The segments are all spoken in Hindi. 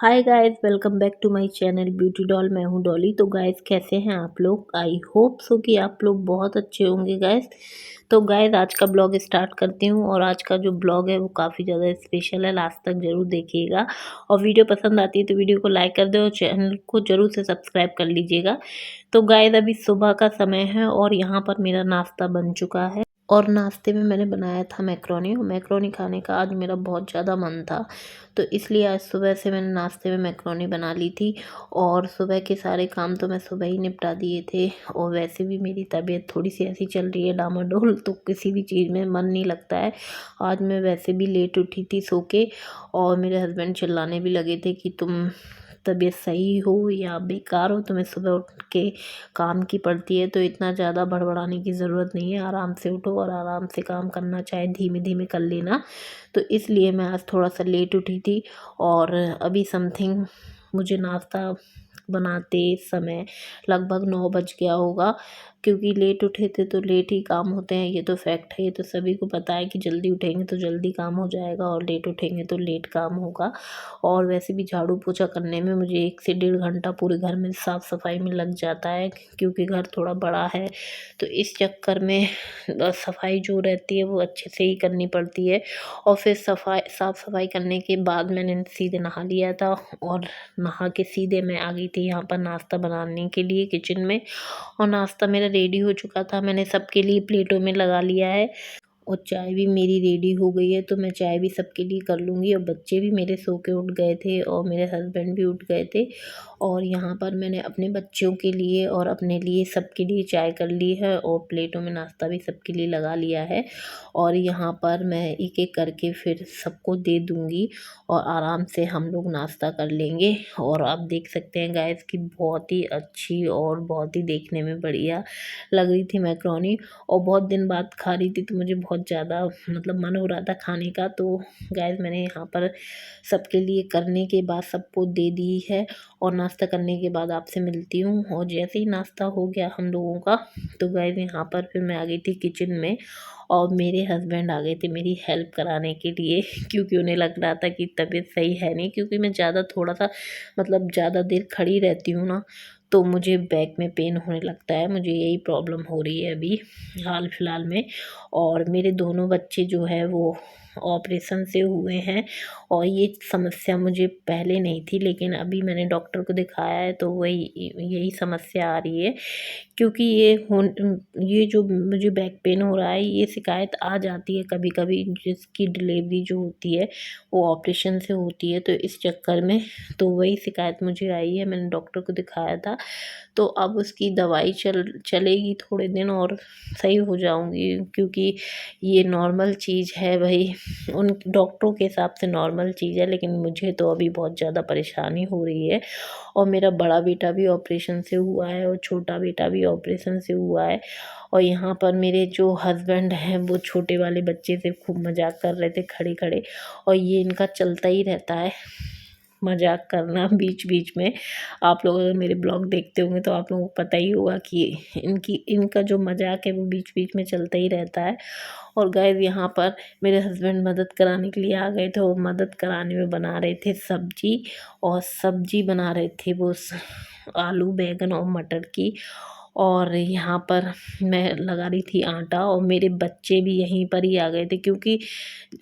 Hi guys, welcome back to my channel beauty doll. मैं हूँ डॉली। तो गाइस, कैसे हैं आप लोग? आई होप सो कि आप लोग बहुत अच्छे होंगे गाइस। तो गाइस, आज का ब्लॉग स्टार्ट करती हूँ और आज का जो ब्लॉग है वो काफ़ी ज़्यादा स्पेशल है। लास्ट तक जरूर देखिएगा और वीडियो पसंद आती है तो वीडियो को लाइक कर दे और चैनल को जरूर से सब्सक्राइब कर लीजिएगा। तो गाइस, अभी सुबह का समय है और यहाँ पर मेरा नाश्ता बन चुका है और नाश्ते में मैंने बनाया था मैक्रोनी। मैक्रोनी खाने का आज मेरा बहुत ज़्यादा मन था, तो इसलिए आज सुबह से मैंने नाश्ते में मैक्रोनी बना ली थी। और सुबह के सारे काम तो मैं सुबह ही निपटा दिए थे। और वैसे भी मेरी तबीयत थोड़ी सी ऐसी चल रही है डामाडोल, तो किसी भी चीज़ में मन नहीं लगता है। आज मैं वैसे भी लेट उठी थी सो के, और मेरे हस्बैंड चिल्लाने भी लगे थे कि तुम तबीयत सही हो या बेकार हो, तुम्हें सुबह उठ के काम की पड़ती है, तो इतना ज़्यादा बड़बड़ाने की ज़रूरत नहीं है। आराम से उठो और आराम से काम करना, चाहे धीमे धीमे कर लेना। तो इसलिए मैं आज थोड़ा सा लेट उठी थी और अभी समथिंग मुझे नाश्ता बनाते समय लगभग 9 बज गया होगा, क्योंकि लेट उठे थे तो लेट ही काम होते हैं। ये तो फैक्ट है, ये तो सभी को पता है कि जल्दी उठेंगे तो जल्दी काम हो जाएगा और लेट उठेंगे तो लेट काम होगा। और वैसे भी झाड़ू पोछा करने में मुझे 1 से 1.5 घंटा पूरे घर में साफ़ सफाई में लग जाता है, क्योंकि घर थोड़ा बड़ा है। तो इस चक्कर में सफाई जो रहती है वो अच्छे से ही करनी पड़ती है। और फिर साफ़ सफाई करने के बाद मैंने सीधे नहा लिया था और नहा के सीधे मैं आ गई थी यहाँ पर नाश्ता बनाने के लिए किचन में। और नाश्ता मेरा रेडी हो चुका था, मैंने सबके लिए प्लेटों में लगा लिया है। और चाय भी मेरी रेडी हो गई है, तो मैं चाय भी सबके लिए कर लूँगी। और बच्चे भी मेरे सो के उठ गए थे और मेरे हस्बैंड भी उठ गए थे। और यहाँ पर मैंने अपने बच्चों के लिए और अपने लिए सबके लिए चाय कर ली है और प्लेटों में नाश्ता भी सबके लिए लगा लिया है। और यहाँ पर मैं एक एक करके फिर सबको दे दूँगी और आराम से हम लोग नाश्ता कर लेंगे। और आप देख सकते हैं गाइस कि बहुत ही अच्छी और बहुत ही देखने में बढ़िया लग रही थी मैक्रोनी। और बहुत दिन बाद खा रही थी तो मुझे बहुत ज़्यादा मतलब मन हो रहा था खाने का। तो गाइस, मैंने यहाँ पर सबके लिए करने के बाद सबको दे दी है और नाश्ता करने के बाद आपसे मिलती हूँ। और जैसे ही नाश्ता हो गया हम लोगों का, तो गाइस यहाँ पर फिर मैं आ गई थी किचन में और मेरे हस्बैंड आ गए थे मेरी हेल्प कराने के लिए, क्योंकि उन्हें लग रहा था कि तबीयत सही है नहीं, क्योंकि मैं ज़्यादा थोड़ा सा मतलब ज़्यादा देर खड़ी रहती हूँ ना, तो मुझे बैक में पेन होने लगता है। मुझे यही प्रॉब्लम हो रही है अभी हाल फिलहाल में। और मेरे दोनों बच्चे जो है वो ऑपरेशन से हुए हैं और ये समस्या मुझे पहले नहीं थी, लेकिन अभी मैंने डॉक्टर को दिखाया है तो वही यही समस्या आ रही है। क्योंकि ये जो मुझे बैक पेन हो रहा है, ये शिकायत आ जाती है कभी कभी, जिसकी डिलीवरी जो होती है वो ऑपरेशन से होती है, तो इस चक्कर में तो वही शिकायत मुझे आई है। मैंने डॉक्टर को दिखाया था, तो अब उसकी दवाई चलेगी थोड़े दिन और सही हो जाऊंगी, क्योंकि ये नॉर्मल चीज़ है भाई। उन डॉक्टरों के हिसाब से नॉर्मल चीज़ है, लेकिन मुझे तो अभी बहुत ज़्यादा परेशानी हो रही है। और मेरा बड़ा बेटा भी ऑपरेशन से हुआ है और छोटा बेटा भी ऑपरेशन से हुआ है। और यहाँ पर मेरे जो हस्बैंड हैं वो छोटे वाले बच्चे से खूब मजाक कर रहे थे खड़े खड़े, और ये इनका चलता ही रहता है मजाक करना बीच बीच में। आप लोग अगर मेरे ब्लॉग देखते होंगे तो आप लोगों को पता ही होगा कि इनका जो मजाक है वो बीच बीच में चलता ही रहता है। और गाइस, यहाँ पर मेरे हस्बैंड मदद कराने के लिए आ गए थे और मदद कराने में बना रहे थे सब्जी। और सब्जी बना रहे थे वो आलू बैंगन और मटर की। और यहाँ पर मैं लगा रही थी आटा, और मेरे बच्चे भी यहीं पर ही आ गए थे, क्योंकि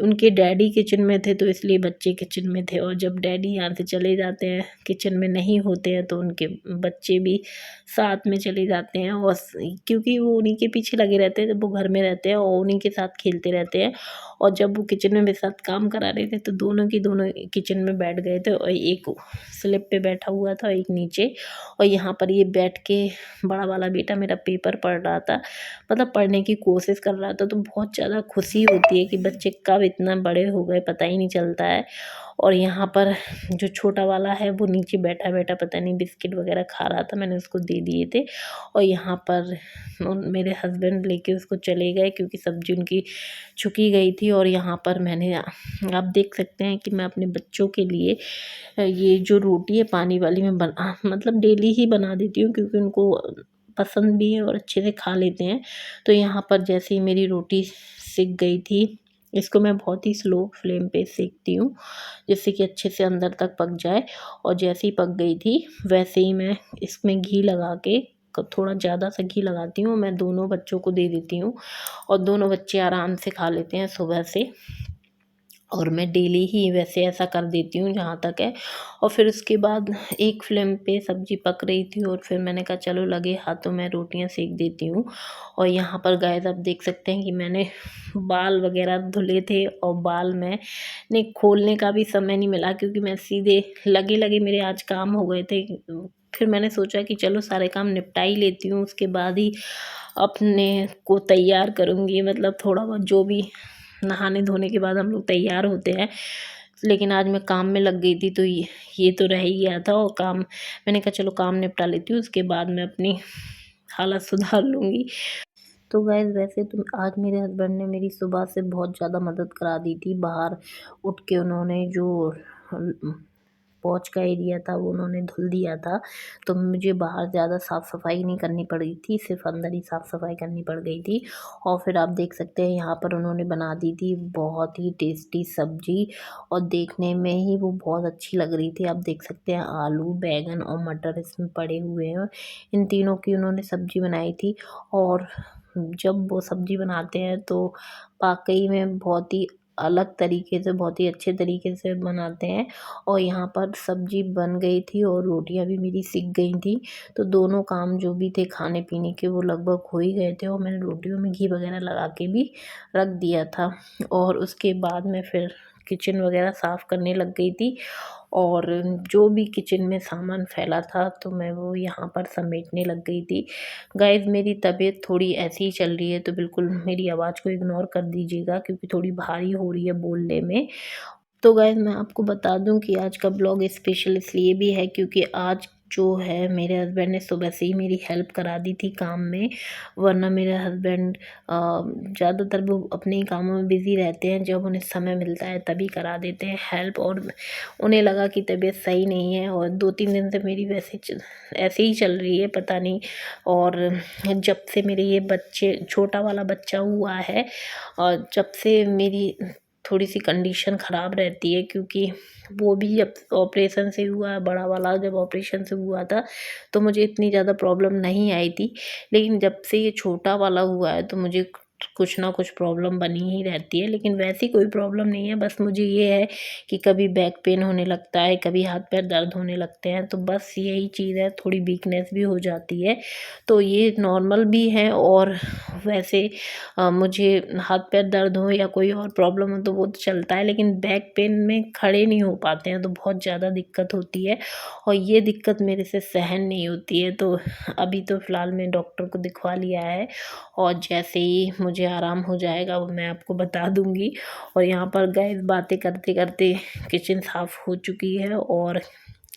उनके डैडी किचन में थे तो इसलिए बच्चे किचन में थे। और जब डैडी यहाँ से चले जाते हैं, किचन में नहीं होते हैं, तो उनके बच्चे भी साथ में चले जाते हैं। और क्योंकि वो उन्हीं के पीछे लगे रहते हैं जब वो घर में रहते हैं, और उन्हीं के साथ खेलते रहते हैं। और जब वो किचन में मेरे साथ काम करा रहे थे तो दोनों की दोनों किचन में बैठ गए थे, और एक स्लिप पे बैठा हुआ था, एक नीचे। और यहाँ पर ये बैठ के बड़ा वाला बेटा मेरा पेपर पढ़ रहा था, मतलब पढ़ने की कोशिश कर रहा था। तो बहुत ज़्यादा खुशी होती है कि बच्चे कब इतना बड़े हो गए पता ही नहीं चलता है। और यहाँ पर जो छोटा वाला है वो नीचे बैठा बैठा पता नहीं बिस्किट वगैरह खा रहा था, मैंने उसको दे दिए थे। और यहाँ पर मेरे हस्बैंड लेके उसको चले गए, क्योंकि सब्जी उनकी छुकी गई थी। और यहाँ पर मैंने, आप देख सकते हैं कि मैं अपने बच्चों के लिए ये जो रोटी है पानी वाली मैं मतलब डेली ही बना देती हूँ, क्योंकि उनको पसंद भी है और अच्छे से खा लेते हैं। तो यहाँ पर जैसे ही मेरी रोटी सिक गई थी इसको मैं बहुत ही स्लो फ्लेम पे सेकती हूँ, जिससे कि अच्छे से अंदर तक पक जाए। और जैसे ही पक गई थी वैसे ही मैं इसमें घी लगा के, थोड़ा ज़्यादा सा घी लगाती हूँ, मैं दोनों बच्चों को दे देती हूँ और दोनों बच्चे आराम से खा लेते हैं सुबह से। और मैं डेली ही वैसे ऐसा कर देती हूँ जहाँ तक है। और फिर उसके बाद एक फ्लेम पे सब्ज़ी पक रही थी और फिर मैंने कहा चलो लगे हाथों मैं रोटियाँ सेक देती हूँ। और यहाँ पर गाइस आप देख सकते हैं कि मैंने बाल वगैरह धुले थे और बाल में ने खोलने का भी समय नहीं मिला, क्योंकि मैं सीधे लगे लगे मेरे आज काम हो गए थे। फिर मैंने सोचा कि चलो सारे काम निपटा ही लेती हूँ, उसके बाद ही अपने को तैयार करूँगी, मतलब थोड़ा बहुत जो भी नहाने धोने के बाद हम लोग तैयार होते हैं। लेकिन आज मैं काम में लग गई थी, तो ये तो रह ही गया था। और काम, मैंने कहा चलो काम निपटा लेती हूँ, उसके बाद मैं अपनी हालत सुधार लूँगी। तो गाइस वैसे तो आज मेरे हस्बैंड ने मेरी सुबह से बहुत ज़्यादा मदद करा दी थी। बाहर उठ के उन्होंने जो पोर्च का एरिया था वो उन्होंने धुल दिया था, तो मुझे बाहर ज़्यादा साफ़ सफाई नहीं करनी पड़ी थी, सिर्फ अंदर ही साफ़ सफाई करनी पड़ गई थी। और फिर आप देख सकते हैं यहाँ पर उन्होंने बना दी थी बहुत ही टेस्टी सब्जी, और देखने में ही वो बहुत अच्छी लग रही थी। आप देख सकते हैं आलू, बैंगन और मटर इसमें पड़े हुए हैं। इन तीनों की उन्होंने सब्जी बनाई थी। और जब वो सब्जी बनाते हैं तो वाकई में बहुत ही अलग तरीके से, बहुत ही अच्छे तरीके से बनाते हैं। और यहाँ पर सब्जी बन गई थी और रोटियां भी मेरी सिक गई थी, तो दोनों काम जो भी थे खाने पीने के वो लगभग हो ही गए थे। और मैंने रोटियों में घी वगैरह लगा के भी रख दिया था। और उसके बाद मैं फिर किचन वगैरह साफ़ करने लग गई थी, और जो भी किचन में सामान फैला था तो मैं वो यहाँ पर समेटने लग गई थी। गाइस मेरी तबीयत थोड़ी ऐसी ही चल रही है, तो बिल्कुल मेरी आवाज़ को इग्नोर कर दीजिएगा, क्योंकि थोड़ी भारी हो रही है बोलने में। तो गाइस मैं आपको बता दूं कि आज का ब्लॉग स्पेशल इसलिए भी है क्योंकि आज जो है मेरे हस्बैंड ने सुबह से ही मेरी हेल्प करा दी थी काम में। वरना मेरे हस्बैंड ज़्यादातर वो अपने ही कामों में बिज़ी रहते हैं, जब उन्हें समय मिलता है तभी करा देते हैं हेल्प। और उन्हें लगा कि तबीयत सही नहीं है, और 2-3 दिन से मेरी ऐसे ही चल रही है, पता नहीं। और जब से मेरे ये बच्चे, छोटा वाला बच्चा हुआ है, और जब से मेरी थोड़ी सी कंडीशन ख़राब रहती है, क्योंकि वो भी जब ऑपरेशन से हुआ है, बड़ा वाला जब ऑपरेशन से हुआ था तो मुझे इतनी ज़्यादा प्रॉब्लम नहीं आई थी। लेकिन जब से ये छोटा वाला हुआ है तो मुझे कुछ ना कुछ प्रॉब्लम बनी ही रहती है। लेकिन वैसी कोई प्रॉब्लम नहीं है, बस मुझे ये है कि कभी बैक पेन होने लगता है, कभी हाथ पैर दर्द होने लगते हैं, तो बस यही चीज़ है, थोड़ी वीकनेस भी हो जाती है। तो ये नॉर्मल भी है। और वैसे मुझे हाथ पैर दर्द हो या कोई और प्रॉब्लम हो तो वो तो चलता है, लेकिन बैक पेन में खड़े नहीं हो पाते हैं तो बहुत ज़्यादा दिक्कत होती है, और ये दिक्कत मेरे से सहन नहीं होती है। तो अभी तो फ़िलहाल मैं डॉक्टर को दिखवा लिया है, और जैसे ही मुझे आराम हो जाएगा वो मैं आपको बता दूँगी। और यहाँ पर गाइस बातें करते करते किचन साफ़ हो चुकी है, और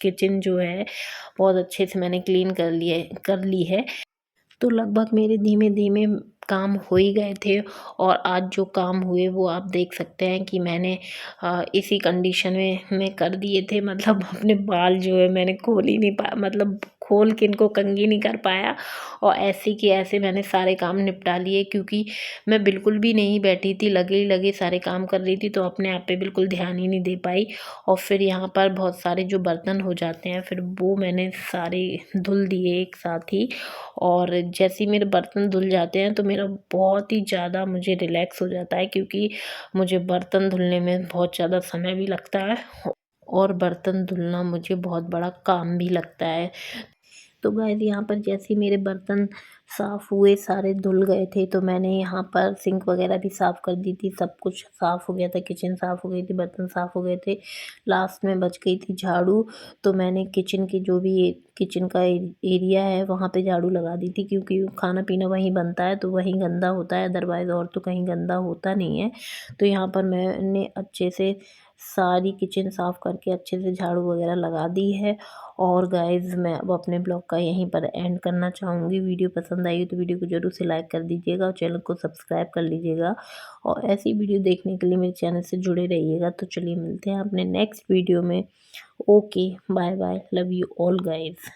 किचन जो है बहुत अच्छे से मैंने क्लीन कर ली है। तो लगभग मेरे धीमे-धीमे काम हो ही गए थे, और आज जो काम हुए वो आप देख सकते हैं कि मैंने इसी कंडीशन में कर दिए थे। मतलब अपने बाल जो है मैंने खोल ही नहीं पाया, मतलब खोल के इनको कंघी नहीं कर पाया, और ऐसे कि ऐसे मैंने सारे काम निपटा लिए, क्योंकि मैं बिल्कुल भी नहीं बैठी थी, लगे ही लगे सारे काम कर रही थी, तो अपने आप पे बिल्कुल ध्यान ही नहीं दे पाई। और फिर यहाँ पर बहुत सारे जो बर्तन हो जाते हैं फिर वो मैंने सारे धुल दिए एक साथ ही। और जैसे ही मेरे बर्तन धुल जाते हैं तो मेरा बहुत ही ज़्यादा मुझे रिलैक्स हो जाता है, क्योंकि मुझे बर्तन धुलने में बहुत ज़्यादा समय भी लगता है, और बर्तन धुलना मुझे बहुत बड़ा काम भी लगता है। तो गाइस यहाँ पर जैसे ही मेरे बर्तन साफ़ हुए, सारे धुल गए थे, तो मैंने यहाँ पर सिंक वगैरह भी साफ़ कर दी थी, सब कुछ साफ़ हो गया था, किचन साफ़ हो गई थी, बर्तन साफ़ हो गए थे। लास्ट में बच गई थी झाड़ू, तो मैंने किचन की जो भी किचन का एरिया है वहाँ पे झाड़ू लगा दी थी, क्योंकि खाना पीना वहीं बनता है तो वहीं गंदा होता है, अदरवाइज़ और तो कहीं गंदा होता नहीं है। तो यहाँ पर मैंने अच्छे से सारी किचन साफ़ करके अच्छे से झाड़ू वगैरह लगा दी है। और गाइज़ मैं अब अपने ब्लॉग का यहीं पर एंड करना चाहूँगी। वीडियो पसंद आई तो वीडियो को ज़रूर से लाइक कर दीजिएगा, और चैनल को सब्सक्राइब कर लीजिएगा, और ऐसी वीडियो देखने के लिए मेरे चैनल से जुड़े रहिएगा। तो चलिए मिलते हैं अपने नेक्स्ट वीडियो में। Okay, bye bye, love you all guys.